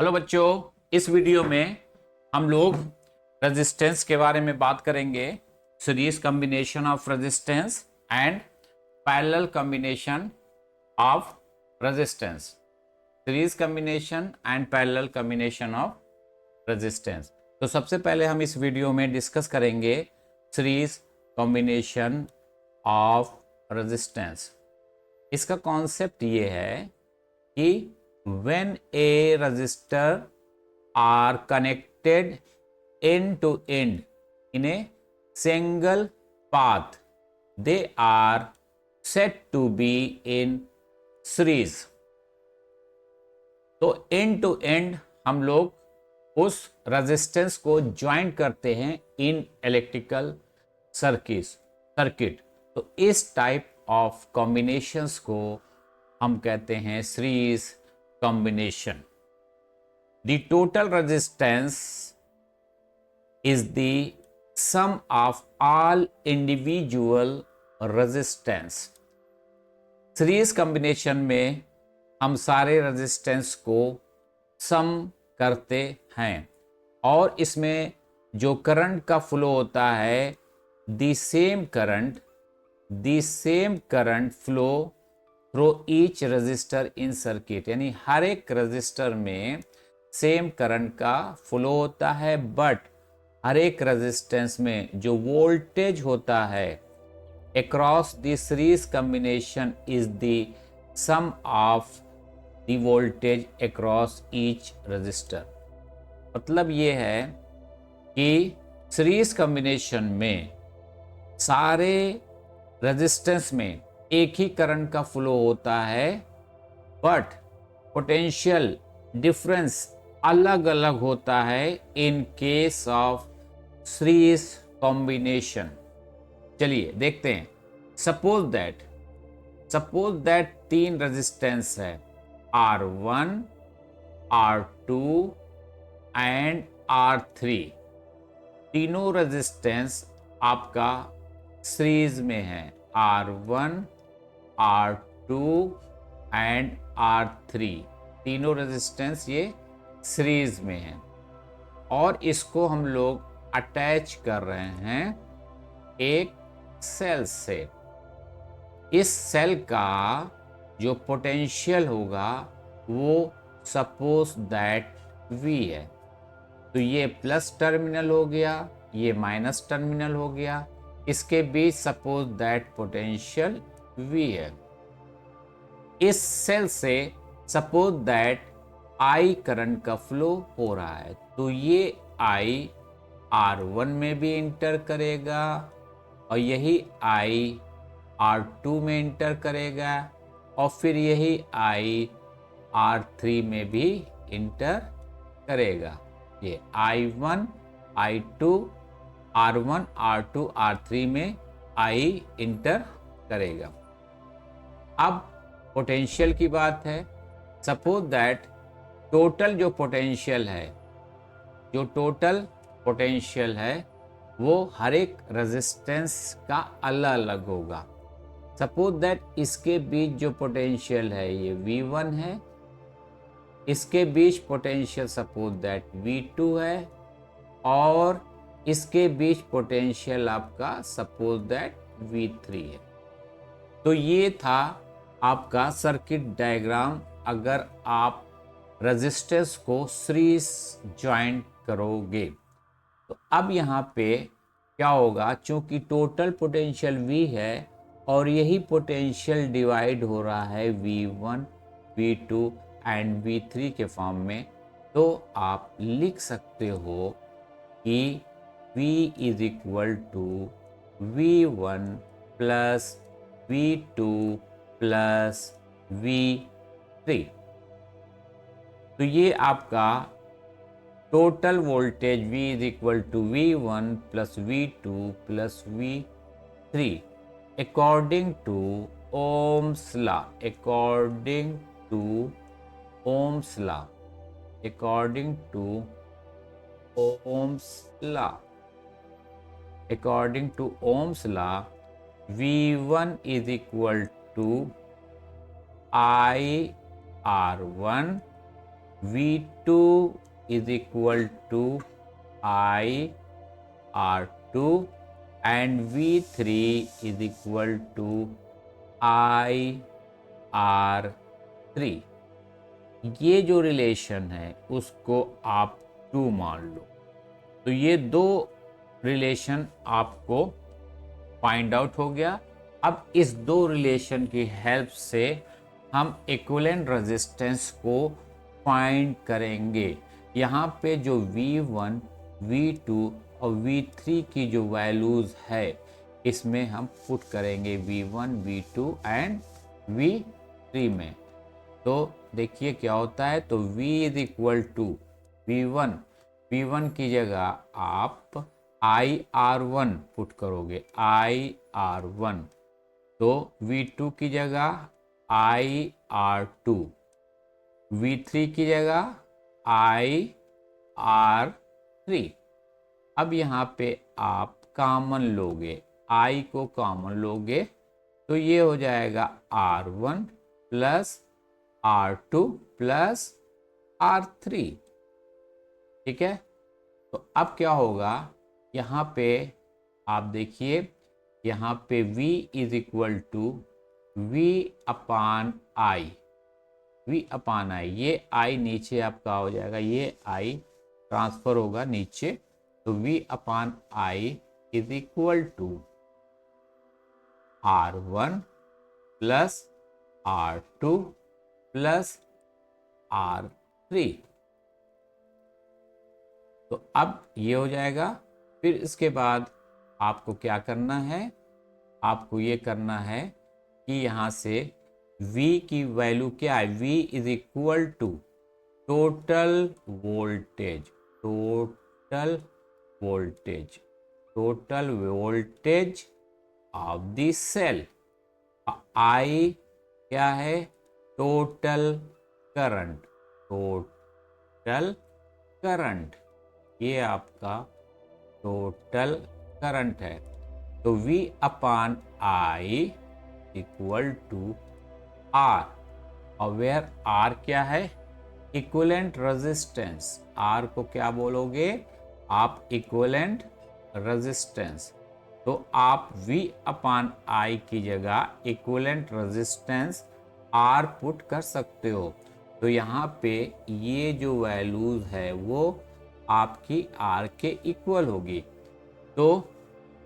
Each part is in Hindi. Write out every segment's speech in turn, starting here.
हेलो बच्चों, इस वीडियो में हम लोग रेजिस्टेंस के बारे में बात करेंगे। Series combination of resistance and parallel combination of resistance. Series combination and parallel combination of resistance. तो सबसे पहले हम इस वीडियो में डिस्कस करेंगे सीरीज कॉम्बिनेशन ऑफ रेजिस्टेंस। इसका कॉन्सेप्ट ये है कि when a resistor are connected end to end in a single path, they are said to be in series। तो end to end हम लोग उस रेजिस्टेंस को ज्वाइन करते हैं इन इलेक्ट्रिकल सर्किट। तो इस टाइप ऑफ कॉम्बिनेशंस को हम कहते हैं series combination. The total resistance is the sum of all individual resistance. Series combination में हम सारे रेजिस्टेंस को सम करते हैं और इसमें जो करंट का फ्लो होता है the same current flow through each resistor in circuit, यानी हर एक रजिस्टर में सेम करंट का फ्लो होता है, बट हर एक रेजिस्टेंस में जो वोल्टेज होता है across the series combination is the sum of the voltage across each resistor. मतलब ये है कि सीरीज कॉम्बिनेशन में सारे रेजिस्टेंस में एक ही करंट का फ्लो होता है, बट पोटेंशियल डिफरेंस अलग अलग होता है in case of series combination. चलिए देखते हैं। सपोज दैट तीन रेजिस्टेंस है R1, R2 एंड R3। तीनों रेजिस्टेंस आपका सीरीज में है, R1, R2 एंड R3। तीनों रेजिस्टेंस ये सीरीज में हैं और इसको हम लोग अटैच कर रहे हैं एक सेल से। इस सेल का जो पोटेंशियल होगा वो सपोज दैट V है। तो ये प्लस टर्मिनल हो गया, ये माइनस टर्मिनल हो गया, इसके बीच सपोज दैट पोटेंशियल V है। इस सेल से सपोज दैट I करंट का फ्लो हो रहा है, तो ये I R1 में भी इंटर करेगा और यही I R2 में इंटर करेगा और फिर यही I R3 में भी इंटर करेगा। ये I1, I2, R1, R2, R3 में I इंटर करेगा। अब पोटेंशियल की बात है। सपोज दैट टोटल जो पोटेंशियल है वो हर एक रेजिस्टेंस का अलग अलग होगा। सपोज दैट इसके बीच जो पोटेंशियल है ये V1 है, इसके बीच पोटेंशियल सपोज दैट V2 है और इसके बीच पोटेंशियल आपका सपोज दैट V3 है। तो ये था आपका सर्किट डायग्राम अगर आप रेजिस्टेंस को सीरीज ज्वाइन करोगे। तो अब यहाँ पे क्या होगा, चूंकि टोटल पोटेंशियल V है और यही पोटेंशियल डिवाइड हो रहा है V1, V2 एंड V3 के फॉर्म में, तो आप लिख सकते हो कि V is equal to V1 plus V2 plus V3। तो ये आपका total voltage V is equal to V1 plus V2 plus V3 according to Ohm's law. According to Ohm's law V1 is equal to I R1, V2 is equal to I R2 and V3 is equal to I R3। ये जो रिलेशन है उसको आप 2 मान लो। तो ये दो रिलेशन आपको फाइंड आउट हो गया। अब इस दो रिलेशन की हेल्प से हम इक्विवेलेंट रेजिस्टेंस को फाइंड करेंगे। यहाँ पे जो V1, V2 और V3 की जो वैल्यूज है इसमें हम पुट करेंगे V1, V2 एंड V3 में। तो देखिए क्या होता है। तो V is equal to V1 की जगह आप IR1 पुट करोगे, IR1। तो V2 की जगह IR2, V3 की जगह IR3। अब यहाँ पे आप कॉमन लोगे, I को कॉमन लोगे तो ये हो जाएगा R1 plus R2 plus R3। ठीक है। तो अब क्या होगा, यहाँ पे आप देखिए, यहाँ पे V is equal to V upon I, ये I नीचे आपका हो जाएगा, ये I ट्रांसफर होगा नीचे। तो V upon I is equal to R1 plus R2 plus R3। तो अब ये हो जाएगा। फिर इसके बाद आपको क्या करना है, आपको ये करना है कि यहाँ से V की वैल्यू क्या है, V is equal to total voltage, total voltage of the cell. I क्या है, टोटल करंट, ये आपका टोटल करंट है। तो V upon I equal to R, और वेयर R क्या है, इक्विवेलेंट रेजिस्टेंस। R को क्या बोलोगे आप, इक्विवेलेंट रेजिस्टेंस। तो आप V अपान I की जगह इक्विवेलेंट रेजिस्टेंस R पुट कर सकते हो। तो यहाँ पे ये जो वैल्यूज है वो आपकी R के इक्वल होगी। तो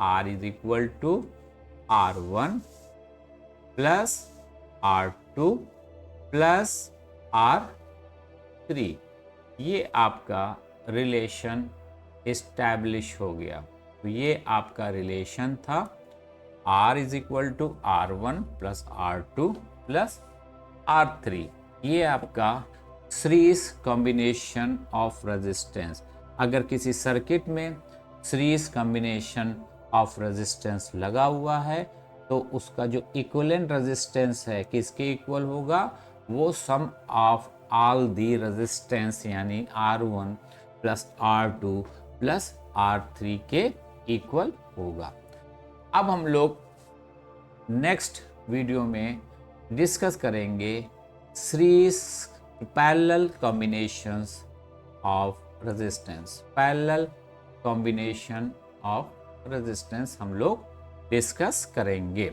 R is equal to R1 plus R2 plus R3। ये आपका रिलेशन इस्टेब्लिश हो गया। तो ये आपका रिलेशन था, R is equal to R1 plus R2 plus R3। ये आपका सीरीज कॉम्बिनेशन ऑफ रेजिस्टेंस। अगर किसी सर्किट में सीरीज कॉम्बिनेशन ऑफ रेजिस्टेंस लगा हुआ है तो उसका जो इक्विवेलेंट रेजिस्टेंस है किसके इक्वल होगा, वो सम ऑफ ऑल दी रेजिस्टेंस यानी R1 plus R2 plus R3 के इक्वल होगा। अब हम लोग नेक्स्ट वीडियो में डिस्कस करेंगे series parallel combinations of resistance. Parallel combination of resistance हम लोग डिस्कस करेंगे।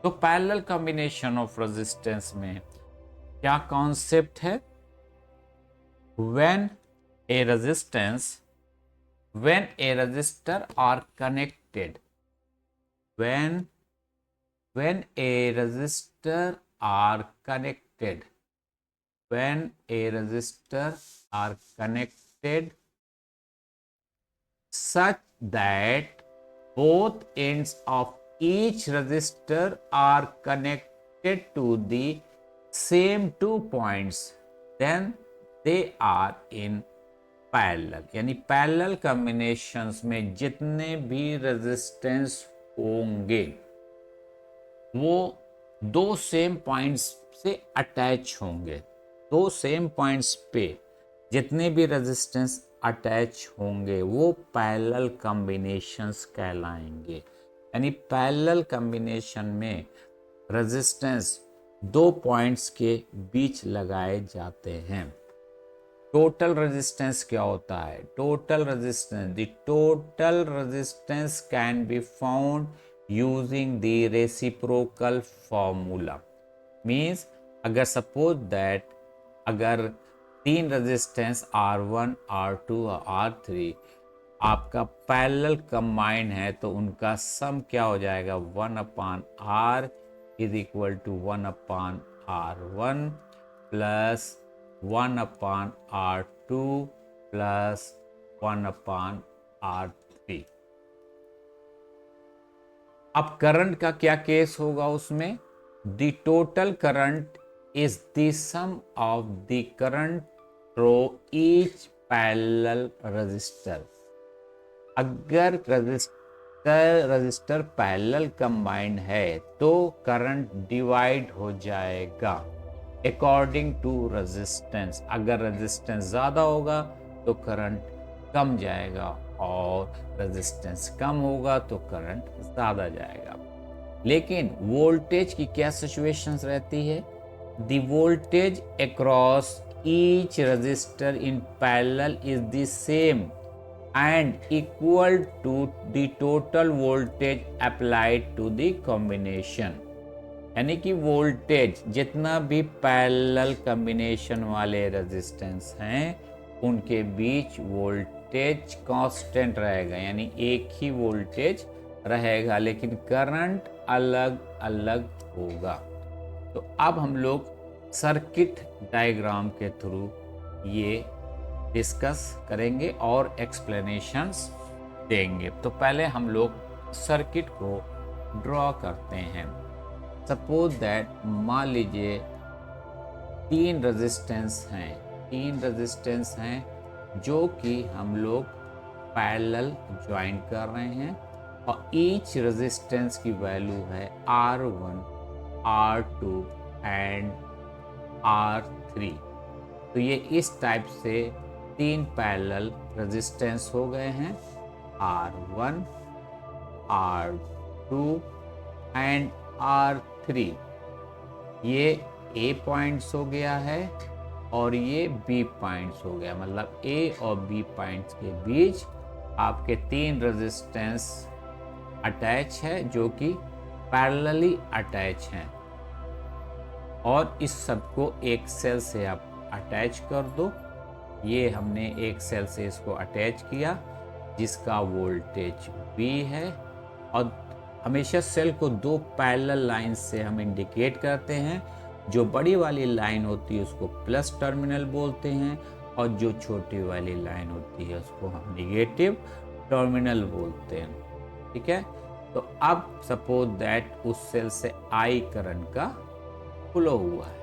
तो पैरेलल कॉम्बिनेशन ऑफ रेजिस्टेंस में क्या कॉन्सेप्ट है, when a resistor are connected, when a resistor are connected, such that both ends of each resistor are connected to the same 2 points, then they are in parallel. यानी पैरेलल कॉम्बिनेशंस में जितने भी रेजिस्टेंस होंगे वो दो सेम पॉइंट्स से अटैच होंगे। दो सेम पॉइंट्स पे जितने भी रेजिस्टेंस अटैच होंगे वो पैरेलल कॉम्बिनेशंस कहलाएंगे। यानी पैरेलल कॉम्बिनेशन में रेजिस्टेंस दो पॉइंट्स के बीच लगाए जाते हैं। टोटल रेजिस्टेंस क्या होता है? Total resistance, the total resistance can be found using the reciprocal formula. Means अगर सपोज दैट अगर तीन रेजिस्टेंस R1, R2 और R3 आपका पैरेलल कंबाइन है तो उनका सम क्या हो जाएगा? 1/R is equal to 1/R1 plus 1/R2 plus 1/R3। अब करंट का क्या केस होगा उसमें? The total current is the sum of the current through each parallel resistor। अगर रजिस्टर पैरेलल कंबाइंड है तो करंट डिवाइड हो जाएगा अकॉर्डिंग टू रेजिस्टेंस। अगर रेजिस्टेंस ज़्यादा होगा तो करंट कम जाएगा और रेजिस्टेंस कम होगा तो करंट ज़्यादा जाएगा। लेकिन वोल्टेज की क्या सिचुएशंस रहती है? The voltage across each resistor in parallel is the same and equal to the total voltage applied to the combination। यानी कि वोल्टेज जितना भी पैरेलल कॉम्बिनेशन वाले रेजिस्टेंस हैं उनके बीच वोल्टेज कांस्टेंट रहेगा, यानी एक ही वोल्टेज रहेगा, लेकिन करंट अलग अलग होगा। तो अब हम लोग सर्किट डायग्राम के थ्रू ये डिस्कस करेंगे और एक्सप्लेनेशंस देंगे। तो पहले हम लोग सर्किट को ड्रॉ करते हैं। सपोज दैट मान लीजिए तीन रेजिस्टेंस हैं जो कि हम लोग पैरेलल ज्वाइन कर रहे हैं और ईच रेजिस्टेंस की वैल्यू है R1, R2 एंड R3। तो ये इस टाइप से तीन पैरेलल रेजिस्टेंस हो गए हैं, R1, R2 एंड R3। ये A पॉइंट्स हो गया है और ये B पॉइंट्स हो गया, मतलब A और B पॉइंट्स के बीच आपके तीन रेजिस्टेंस अटैच है जो कि पैरेलली अटैच हैं। और इस सब को एक सेल से आप अटैच कर दो। ये हमने एक सेल से इसको अटैच किया जिसका वोल्टेज V है, और हमेशा सेल को दो पैरेलल लाइन से हम इंडिकेट करते हैं। जो बड़ी वाली लाइन होती है उसको प्लस टर्मिनल बोलते हैं और जो छोटी वाली लाइन होती है उसको हम निगेटिव टर्मिनल बोलते हैं। ठीक है, तो अब सपोज दैट उस सेल से I करंट का फ्लो हुआ है,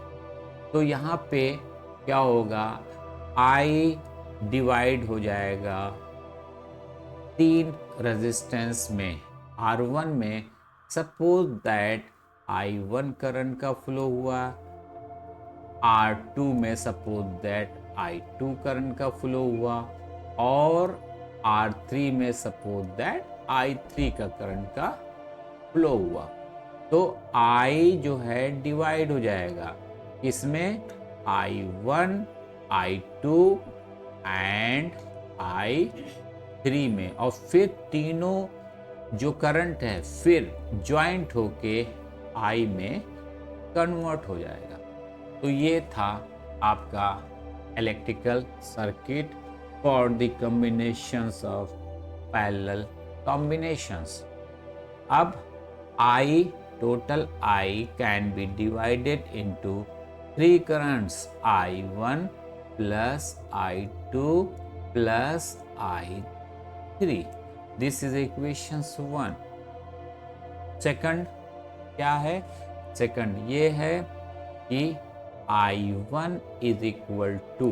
तो यहाँ पे क्या होगा? I डिवाइड हो जाएगा तीन रेजिस्टेंस में। R1 में सपोज दैट I1 करंट का फ्लो हुआ, R2 में सपोज दैट I2 करंट का फ्लो हुआ और R3 में सपोज दैट I3 का करंट का फ्लो हुआ। तो I जो है डिवाइड हो जाएगा इसमें I1, I2 एंड I3 में, और फिर तीनों जो करंट है फिर ज्वाइंट होके I में कन्वर्ट हो जाएगा। तो ये था आपका electrical circuit for the combinations of parallel combinations. अब I, total I can be divided into three currents, I1 plus I2 plus I3। This is equations 1। Second क्या है? सेकंड ये है कि I1 is equal to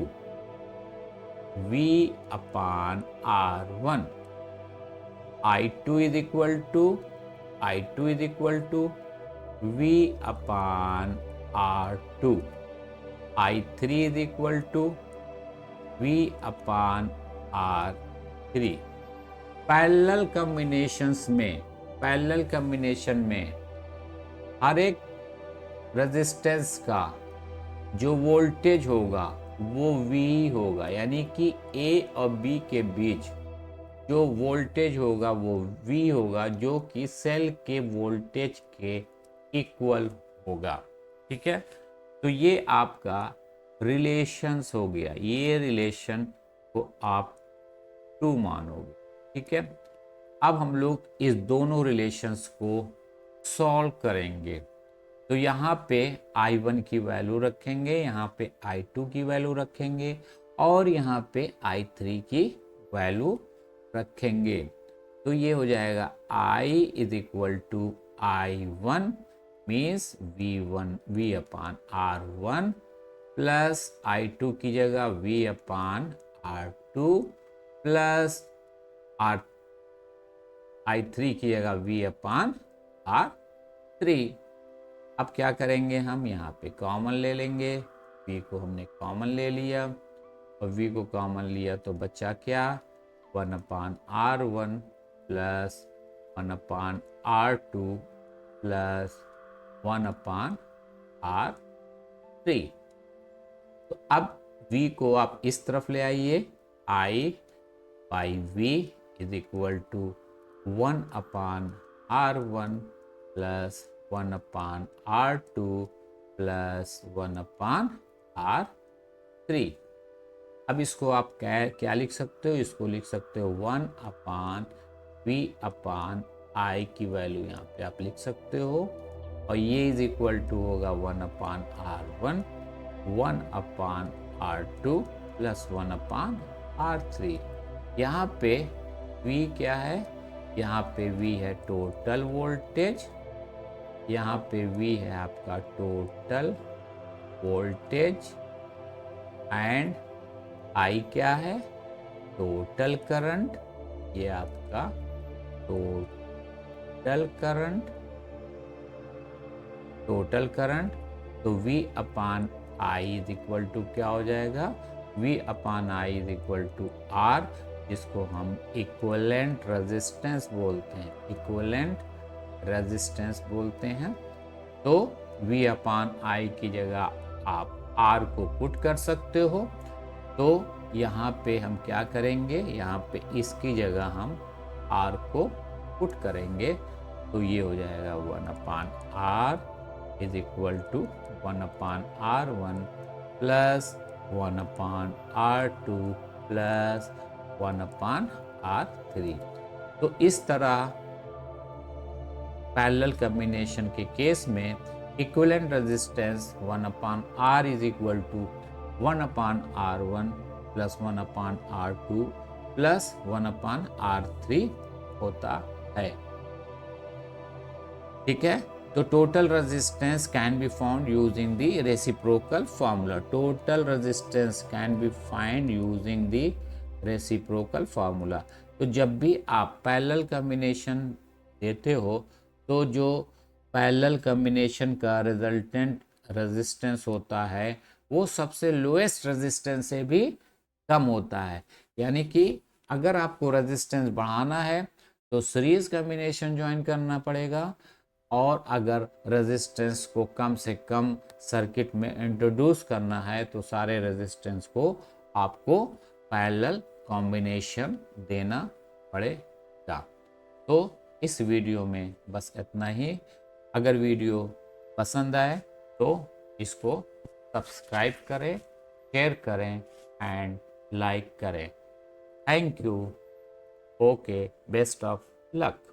V upon R1, I2 is equal to V upon R2, I3 is equal to V upon R3। Parallel combination में हर एक रेजिस्टेंस का जो वोल्टेज होगा वो V होगा, यानी कि A और B के बीच जो वोल्टेज होगा वो V होगा, जो कि सेल के वोल्टेज के इक्वल होगा। ठीक है, तो ये आपका रिलेशंस हो गया, ये रिलेशन को आप ट्रू मानोगे। ठीक है, अब हम लोग इस दोनों रिलेशंस को सॉल्व करेंगे। तो यहाँ पे I1 की वैल्यू रखेंगे, यहाँ पे I2 की वैल्यू रखेंगे और यहाँ पे I3 की वैल्यू रखेंगे। तो ये हो जाएगा I is equal to I1 means V upon R1 plus I2 की जगह V अपान R2 प्लस R I3 की जगह V अपान R3। अब क्या करेंगे, हम यहाँ पे कॉमन ले लेंगे, V को हमने कॉमन ले लिया और V को कॉमन लिया तो बचा क्या, 1 upon R1 plus 1 upon R2 plus 1 upon R3। तो अब V को आप इस तरफ ले आइए, I by V is equal to 1 upon R1 plus 1 upon R2 plus 1 upon R3। अब इसको आप क्या लिख सकते हो, इसको लिख सकते हो 1 अपान V अपान I की वैल्यू यहाँ पे आप लिख सकते हो, और ये इज इक्वल टू होगा 1 upon R1 1 upon R2 plus 1 upon R3। यहाँ पे V क्या है, यहाँ पे V है टोटल वोल्टेज, यहाँ पे V है आपका टोटल वोल्टेज एंड I क्या है, टोटल करंट, ये आपका टोटल करंट। तो V upon I is equal to क्या हो जाएगा, V upon I is equal to R, जिसको हम इक्विवेलेंट रेजिस्टेंस बोलते हैं, इक्विवेलेंट रेजिस्टेंस बोलते हैं। तो V अपान I की जगह आप R को पुट कर सकते हो। तो यहाँ पे हम क्या करेंगे, यहाँ पे इसकी जगह हम R को पुट करेंगे, तो ये हो जाएगा 1 upon R is equal to 1 upon R1 plus 1 upon R2 plus 1 upon R3। तो इस तरह पैरेलल कॉम्बिनेशन के केस में equivalent resistance 1 upon R is equal to 1 upon R1 plus 1 upon R2 plus 1 upon R3 होता है। ठीक है, तो total resistance can be found using the reciprocal formula. Total resistance can be find using the reciprocal formula. तो जब भी आप पैरेलल कॉम्बिनेशन देते हो तो जो पैरेलल कॉम्बिनेशन का रिजल्टेंट रेजिस्टेंस होता है वो सबसे लोएस्ट रेजिस्टेंस से भी कम होता है। यानी कि अगर आपको रेजिस्टेंस बढ़ाना है तो सीरीज कॉम्बिनेशन ज्वाइन करना पड़ेगा, और अगर रेजिस्टेंस को कम से कम सर्किट में इंट्रोड्यूस करना है तो सारे रेजिस्टेंस को आपको पैरेलल कॉम्बिनेशन देना पड़ेगा। तो इस वीडियो में बस इतना ही। अगर वीडियो पसंद आए तो इसको सब्सक्राइब करें, शेयर करें एंड लाइक करें। Thank you. Okay, best of luck.